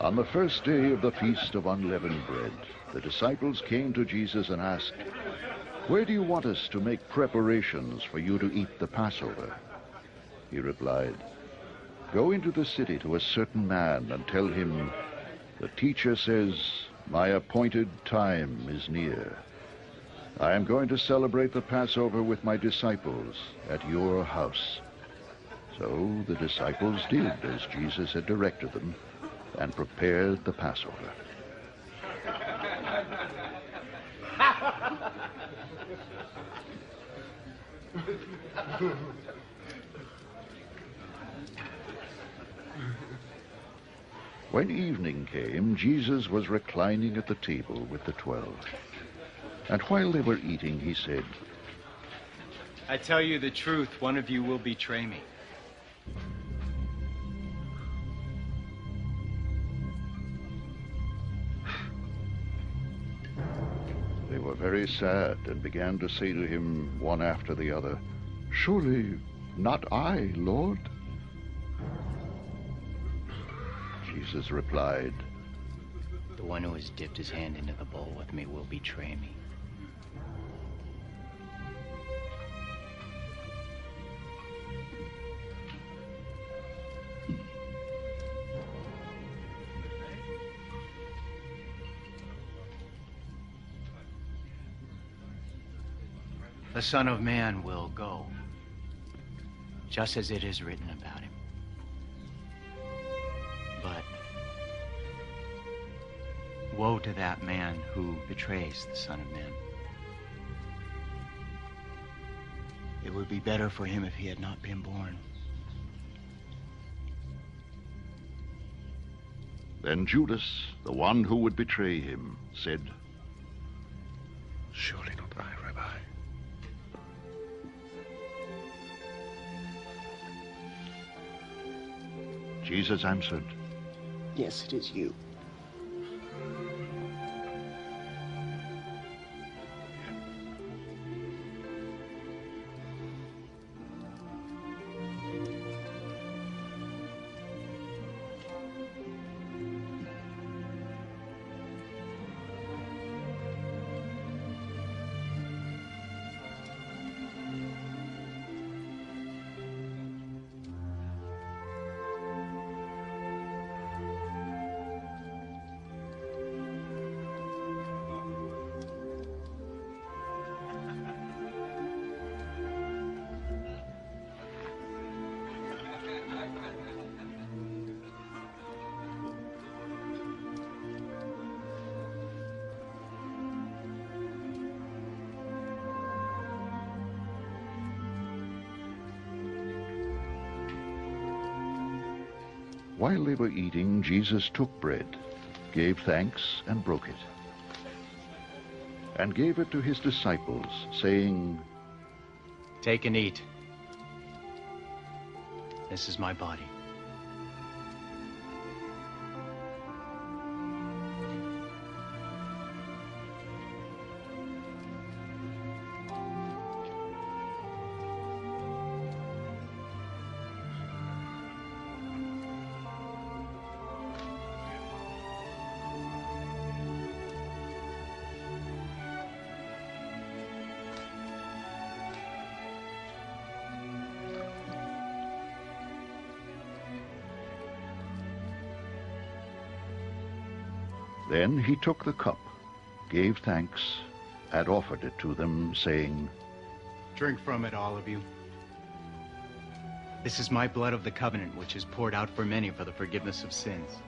On the first day of the Feast of Unleavened Bread, the disciples came to Jesus and asked, "Where do you want us to make preparations for you to eat the Passover?" He replied, "Go into the city to a certain man and tell him, 'The teacher says, my appointed time is near. I am going to celebrate the Passover with my disciples at your house.'" So the disciples did as Jesus had directed them and prepared the Passover. When evening came, Jesus was reclining at the table with the 12. And while they were eating, he said, "I tell you the truth, one of you will betray me." They were very sad and began to say to him one after the other, "Surely not I, Lord?" Jesus replied, "The one who has dipped his hand into the bowl with me will betray me." The Son of Man will go, just as it is written about him. But woe to that man who betrays the Son of Man. It would be better for him if he had not been born. Then Judas, the one who would betray him, said, "Surely not I, Rabbi." Jesus answered, "Yes, it is you." While they were eating, Jesus took bread, gave thanks, and broke it, and gave it to his disciples, saying, "Take and eat. This is my body." Then he took the cup, gave thanks, and offered it to them, saying, "Drink from it, all of you. This is my blood of the covenant, which is poured out for many for the forgiveness of sins.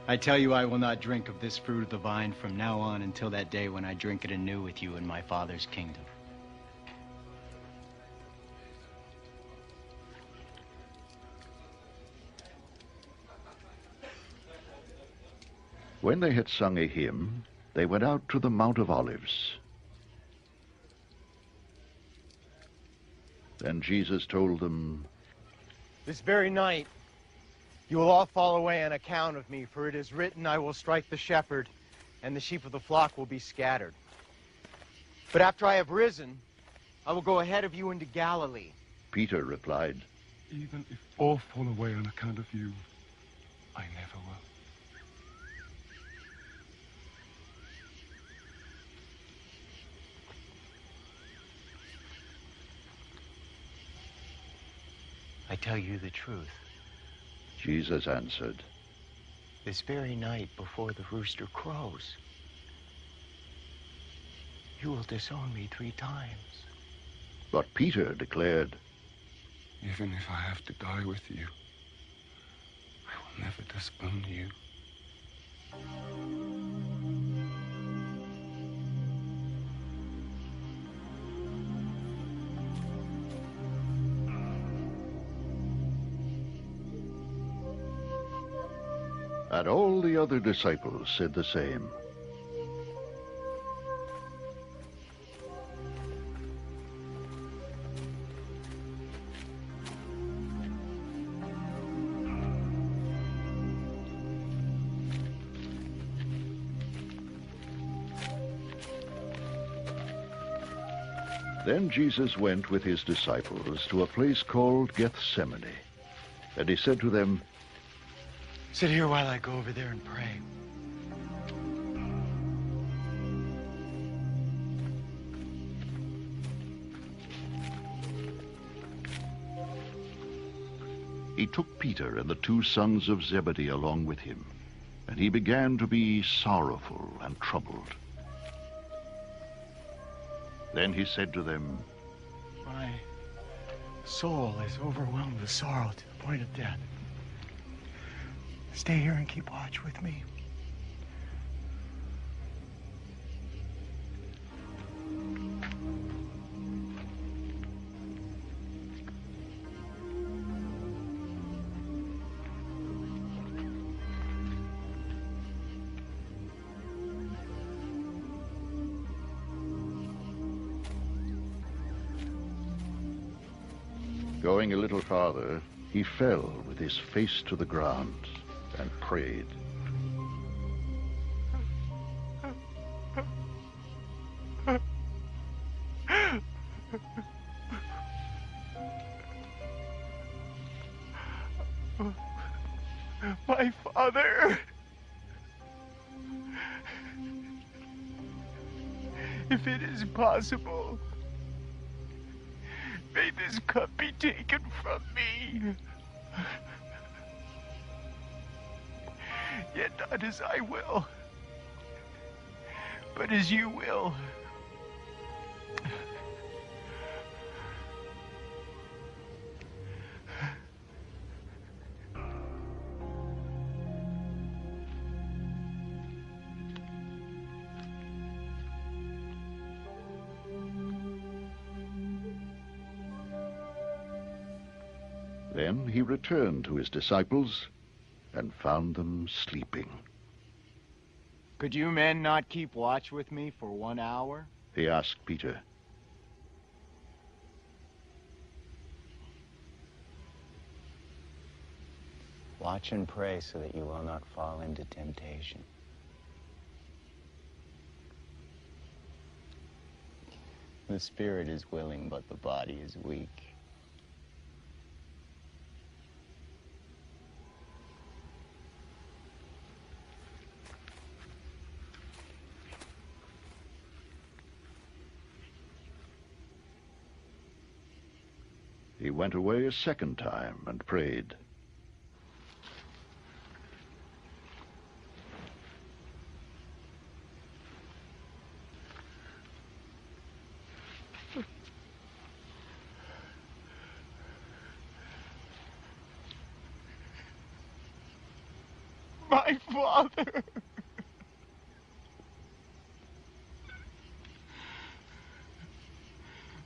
I tell you, I will not drink of this fruit of the vine from now on until that day when I drink it anew with you in my Father's kingdom." When they had sung a hymn, they went out to the Mount of Olives. Then Jesus told them, This very night, You will all fall away on account of me, for it is written, I will strike the shepherd, and the sheep of the flock will be scattered. But after I have risen, I will go ahead of you into Galilee. Peter replied, Even if all fall away on account of you, I never will. I tell you the truth. Jesus answered, This very night before the rooster crows, you will disown me 3 times. But Peter declared, Even if I have to die with you, I will never disown you. and all the other disciples said the same. Then Jesus went with his disciples to a place called Gethsemane, and he said to them, Sit here while I go over there and pray. He took Peter and the 2 sons of Zebedee along with him, and he began to be sorrowful and troubled. Then he said to them, My soul is overwhelmed with sorrow to the point of death. Stay here and keep watch with me. Going a little farther, he fell with his face to the ground and prayed. My Father, if it is possible, may this cup be taken from me. Yet not as I will, but as you will. Then he returned to his disciples and found them sleeping. Could you men not keep watch with me for 1 hour? He asked Peter. Watch and pray so that you will not fall into temptation. The spirit is willing, but the body is weak. He went away a second time and prayed. My Father,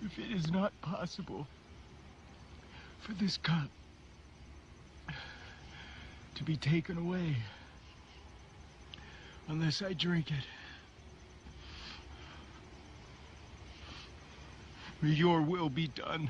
if it is not possible for this cup to be taken away unless I drink it, may your will be done.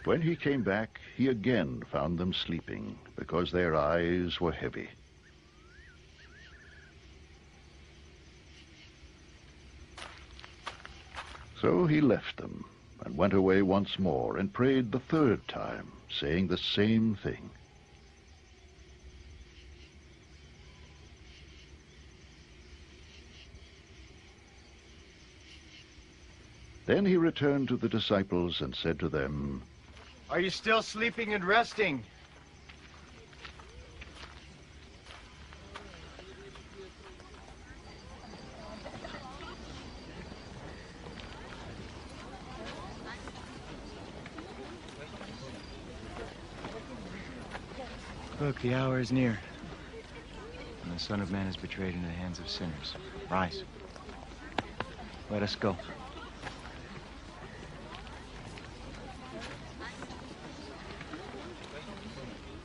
When he came back, he again found them sleeping because their eyes were heavy. So he left them and went away once more and prayed the third time, saying the same thing. Then he returned to the disciples and said to them, Are you still sleeping and resting? Look, the hour is near, and the Son of Man is betrayed into the hands of sinners. Rise. Let us go.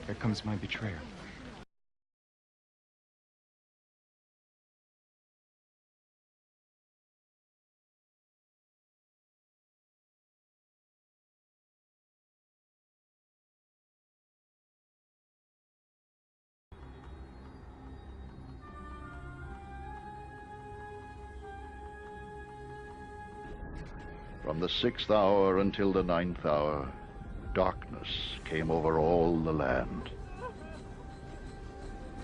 Here comes my betrayer. From the 6th hour until the 9th hour, darkness came over all the land.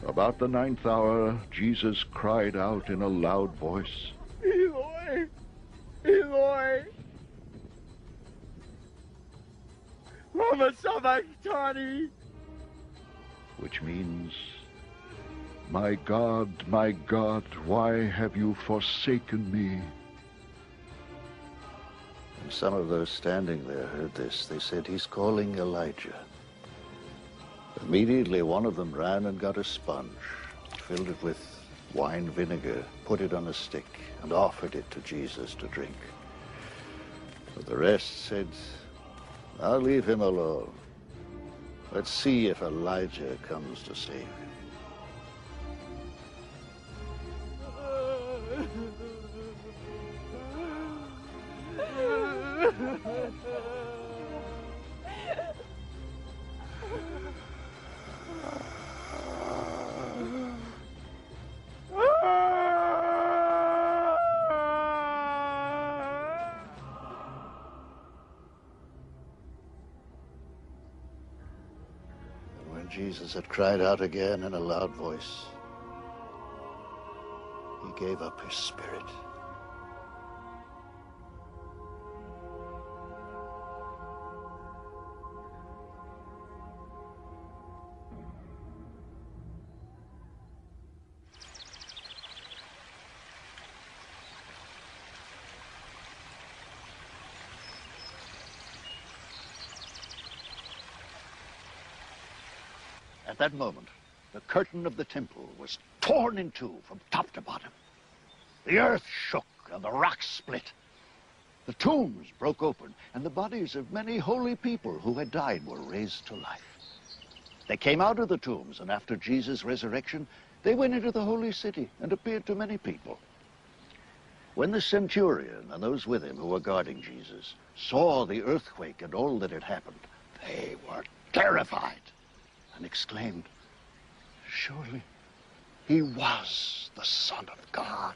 About the 9th hour, Jesus cried out in a loud voice, Eloi, Eloi, lama sabachthani, which means, my God, why have you forsaken me?" And some of those standing there heard this. They said, "He's calling Elijah." Immediately one of them ran and got a sponge, filled it with wine vinegar, put it on a stick, and offered it to Jesus to drink. But the rest said, "I'll leave him alone. Let's see if Elijah comes to save him." And when Jesus had cried out again in a loud voice, he gave up his spirit. At that moment, the curtain of the temple was torn in two from top to bottom. The earth shook and the rocks split. The tombs broke open, and the bodies of many holy people who had died were raised to life. They came out of the tombs, and after Jesus' resurrection, they went into the holy city and appeared to many people. When the centurion and those with him who were guarding Jesus saw the earthquake and all that had happened, they were terrified and exclaimed, "Surely he was the Son of God."